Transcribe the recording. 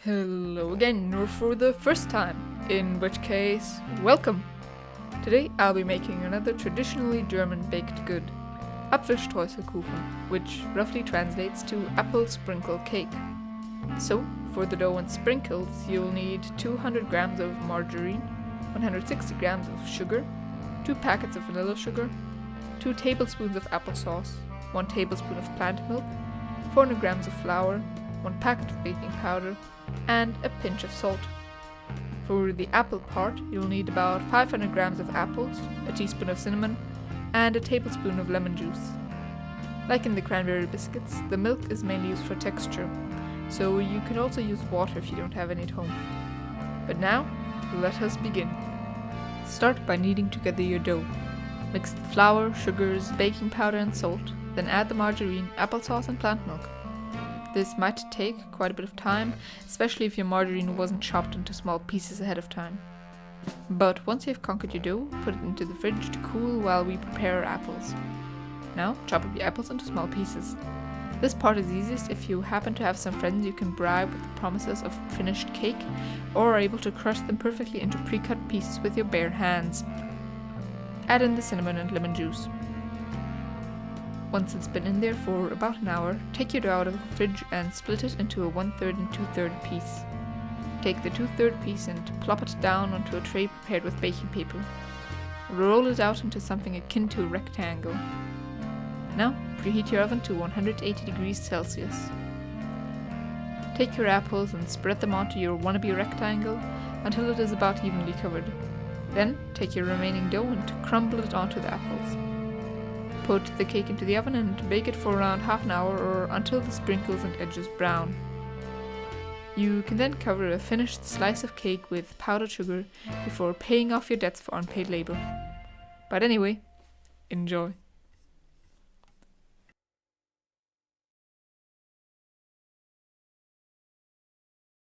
Hello again, or for the first time, in which case, welcome! Today I'll be making another traditionally German baked good, Apfelstreuselkuchen, which roughly translates to apple sprinkle cake. So, for the dough and sprinkles, you'll need 200 grams of margarine, 160 grams of sugar, 2 packets of vanilla sugar, 2 tablespoons of applesauce, 1 tablespoon of plant milk, 400 grams of flour, 1 packet of baking powder, and a pinch of salt. For the apple part, you'll need about 500 grams of apples, a teaspoon of cinnamon, and a tablespoon of lemon juice. Like in the cranberry biscuits, the milk is mainly used for texture, so you can also use water if you don't have any at home. But now, let us begin. Start by kneading together your dough. Mix the flour, sugars, baking powder and salt, then add the margarine, applesauce and plant milk. This might take quite a bit of time, especially if your margarine wasn't chopped into small pieces ahead of time. But once you've conquered your dough, put it into the fridge to cool while we prepare our apples. Now, chop up your apples into small pieces. This part is easiest if you happen to have some friends you can bribe with the promises of finished cake, or are able to crush them perfectly into pre-cut pieces with your bare hands. Add in the cinnamon and lemon juice. Once it's been in there for about an hour, take your dough out of the fridge and split it into a 1/3 and 2/3 piece. Take the 2/3 piece and plop it down onto a tray prepared with baking paper. Roll it out into something akin to a rectangle. Now, preheat your oven to 180 degrees Celsius. Take your apples and spread them onto your wannabe rectangle until it is about evenly covered. Then, take your remaining dough and crumble it onto the apples. Put the cake into the oven and bake it for around half an hour or until the sprinkles and edges brown. You can then cover a finished slice of cake with powdered sugar before paying off your debts for unpaid labor. But anyway, enjoy.